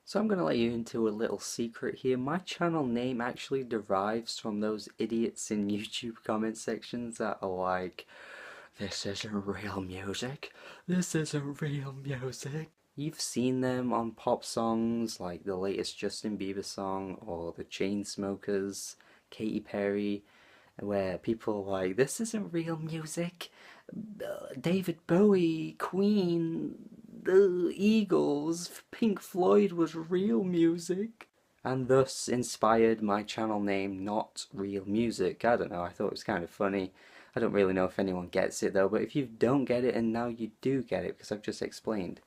So I'm going to let you into a little secret here. My channel name actually derives from those idiots in YouTube comment sections that are like, this isn't real music. This isn't real music. You've seen them on pop songs like the latest Justin Bieber song or the Chainsmokers, Katy Perry, where people are like, this isn't real music. David Bowie, Queen, the Eagles, Pink Floyd was real music. And thus inspired my channel name, Not Real Music. I don't know, I thought it was kind of funny. I don't really know if anyone gets it though, but if you don't get it and now you do get it because I've just explained.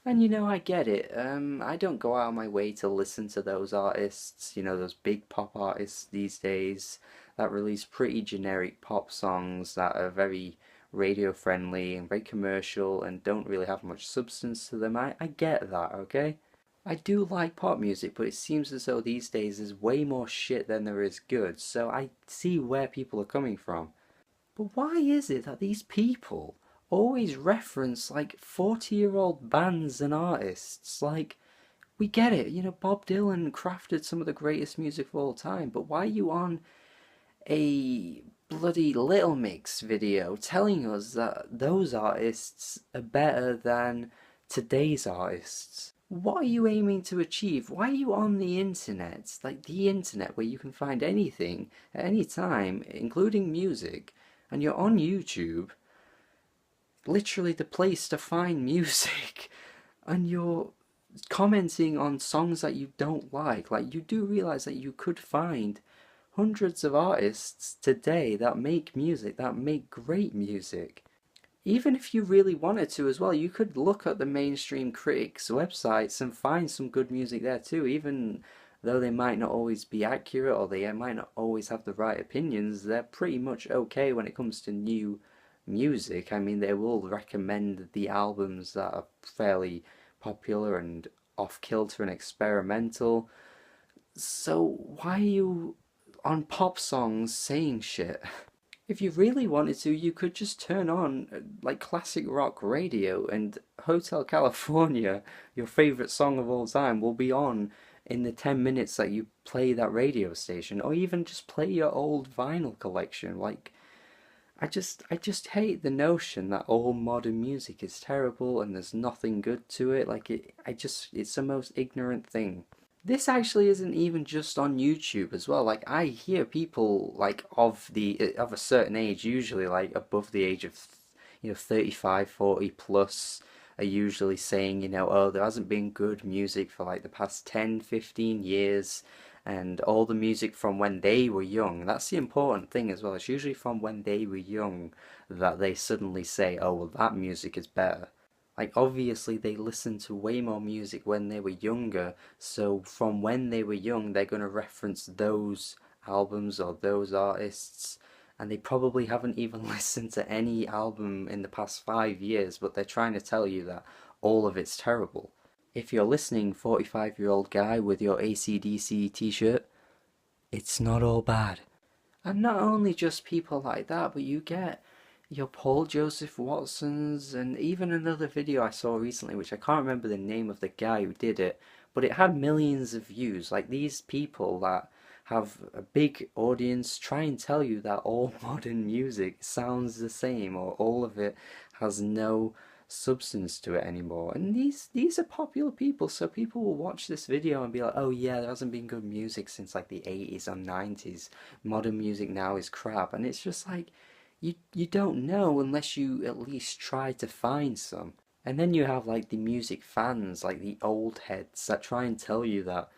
And I get it. I don't go out of my way to listen to those artists, those big pop artists these days that release pretty generic pop songs that are very radio friendly and very commercial and don't really have much substance to them. I get that, okay? I do like pop music, but it seems as though these days there's way more shit than there is good, so I see where people are coming from. But why is it that these people always reference like 40-year-old bands and artists? Like, we get it, Bob Dylan crafted some of the greatest music of all time, but why are you on a bloody Little Mix video telling us that those artists are better than today's artists? What are you aiming to achieve? Why are you on the internet? Like the internet where you can find anything at any time, including music, and you're on YouTube, literally the place to find music, and you're commenting on songs that you don't like. Like, you do realize that you could find hundreds of artists today that make music, that make great music. Even if you really wanted to as well, you could look at the mainstream critics' websites and find some good music there too, even though they might not always be accurate or they might not always have the right opinions. They're pretty much okay when it comes to new music. I mean, they will recommend the albums that are fairly popular and off-kilter and experimental. So why are you on pop songs saying shit? If you really wanted to, you could just turn on like classic rock radio and Hotel California, your favorite song of all time, will be on in the 10 minutes that you play that radio station, or even just play your old vinyl collection. Like, I just hate the notion that all modern music is terrible and there's nothing good to it. Like, it's the most ignorant thing. This actually isn't even just on YouTube as well. Like, I hear people like of a certain age, usually like above the age of 35, 40 plus, are usually saying, oh, there hasn't been good music for like the past 10, 15 years, and all the music from when they were young. That's the important thing as well. It's usually from when they were young that they suddenly say, oh, well, that music is better. Like, obviously they listened to way more music when they were younger, so from when they were young they're going to reference those albums or those artists, and they probably haven't even listened to any album in the past 5 years, but they're trying to tell you that all of it's terrible. If you're listening, 45-year-old guy with your AC/DC t-shirt, it's not all bad. And not only just people like that, but you get your Paul Joseph Watsons, and even another video I saw recently, which I can't remember the name of the guy who did it, but it had millions of views. Like, these people that have a big audience try and tell you that all modern music sounds the same, or all of it has no substance to it anymore. And these are popular people, so people will watch this video and be like, oh yeah, there hasn't been good music since like the 80s or 90s. Modern music now is crap. And it's just like, you don't know unless you at least try to find some. And then you have like the music fans, like the old heads, that try and tell you that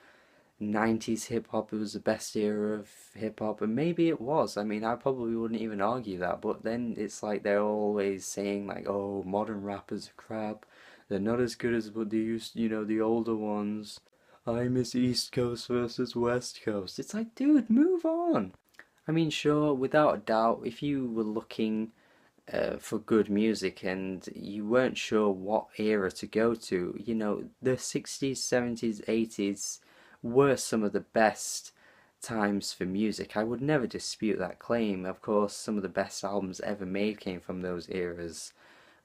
90s hip hop was the best era of hip hop, and maybe it was. I mean, I probably wouldn't even argue that, but then it's like they're always saying like, oh, modern rappers are crap. They're not as good as what they used, the older ones. I miss East Coast versus West Coast. It's like, dude, move on. I mean, sure, without a doubt, if you were looking for good music and you weren't sure what era to go to, the 60s, 70s, 80s were some of the best times for music. I would never dispute that claim. Of course, some of the best albums ever made came from those eras.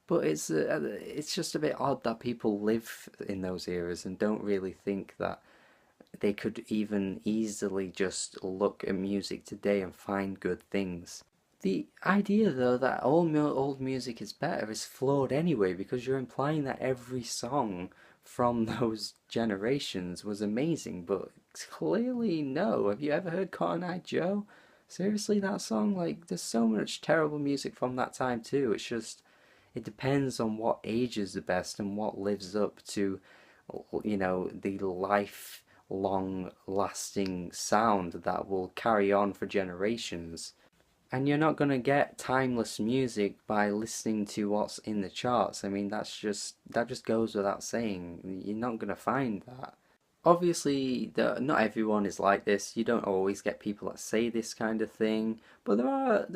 But it's just a bit odd that people live in those eras and don't really think that they could even easily just look at music today and find good things. The idea, though, that old music is better is flawed anyway because you're implying that every song from those generations was amazing, but clearly no. Have you ever heard Cotton Eye Joe? Seriously, that song? Like, there's so much terrible music from that time too. It's just, it depends on what ages the best and what lives up to, the lifelong lasting sound that will carry on for generations. And you're not going to get timeless music by listening to what's in the charts. I mean, that just goes without saying. You're not going to find that. Obviously, not everyone is like this. You don't always get people that say this kind of thing, but there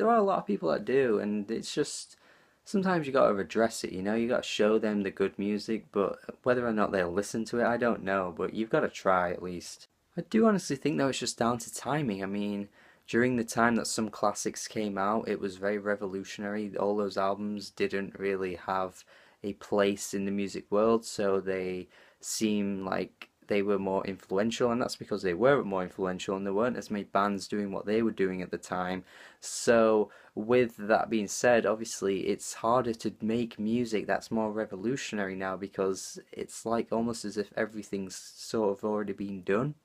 are a lot of people that do, and it's just sometimes you got to address it. You got to show them the good music, but whether or not they'll listen to it, I don't know. But you've got to try at least. I do honestly think though it's just down to timing. I mean, during the time that some classics came out, it was very revolutionary. All those albums didn't really have a place in the music world, so they seem like they were more influential, and that's because they were more influential and there weren't as many bands doing what they were doing at the time. So, with that being said, obviously it's harder to make music that's more revolutionary now because it's like almost as if everything's sort of already been done.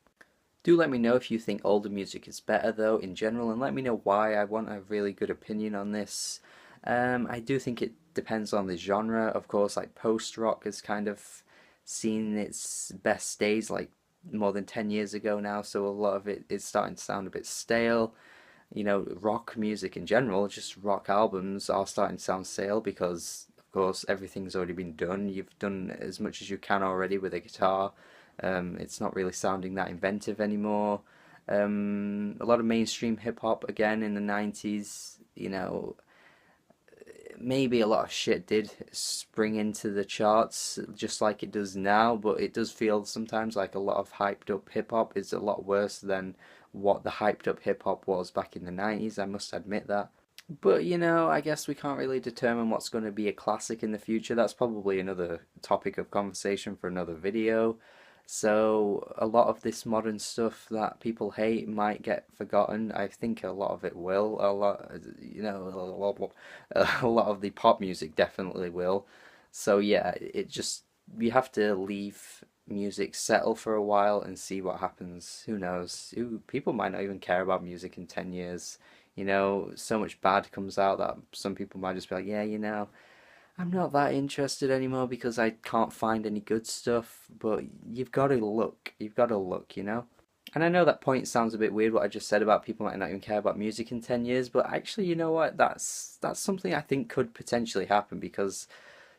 Do let me know if you think older music is better though in general, and let me know why. I want a really good opinion on this. I do think it depends on the genre. Of course, like post-rock has kind of seen its best days like more than 10 years ago now, so a lot of it is starting to sound a bit stale. Rock music in general, just rock albums are starting to sound stale because, of course, everything's already been done. You've done as much as you can already with a guitar. It's not really sounding that inventive anymore. A lot of mainstream hip hop again in the 90s, maybe a lot of shit did spring into the charts just like it does now, but it does feel sometimes like a lot of hyped up hip hop is a lot worse than what the hyped up hip hop was back in the 90s, I must admit that. But I guess we can't really determine what's going to be a classic in the future. That's probably another topic of conversation for another video. So a lot of this modern stuff that people hate might get forgotten. I think a lot of it will. A lot of the pop music definitely will. So yeah, it just you have to leave music settle for a while and see what happens. Who knows? People might not even care about music in 10 years. So much bad comes out that some people might just be like, yeah, I'm not that interested anymore because I can't find any good stuff, but you've got to look. You've got to look. And I know that point sounds a bit weird what I just said about people might not even care about music in 10 years, but actually, you know what? That's something I think could potentially happen because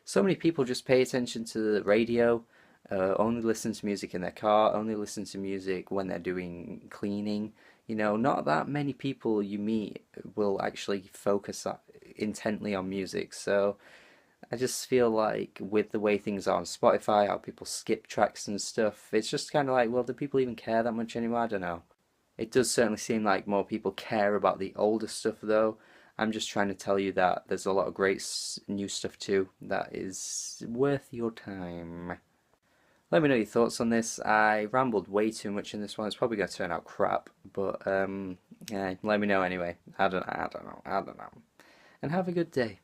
so many people just pay attention to the radio, only listen to music in their car, only listen to music when they're doing cleaning. Not that many people you meet will actually focus intently on music. So I just feel like with the way things are on Spotify, how people skip tracks and stuff, it's just kind of like, well, do people even care that much anymore? I don't know. It does certainly seem like more people care about the older stuff, though. I'm just trying to tell you that there's a lot of great new stuff too that is worth your time. Let me know your thoughts on this. I rambled way too much in this one. It's probably going to turn out crap, but yeah, let me know anyway. I don't know. And have a good day.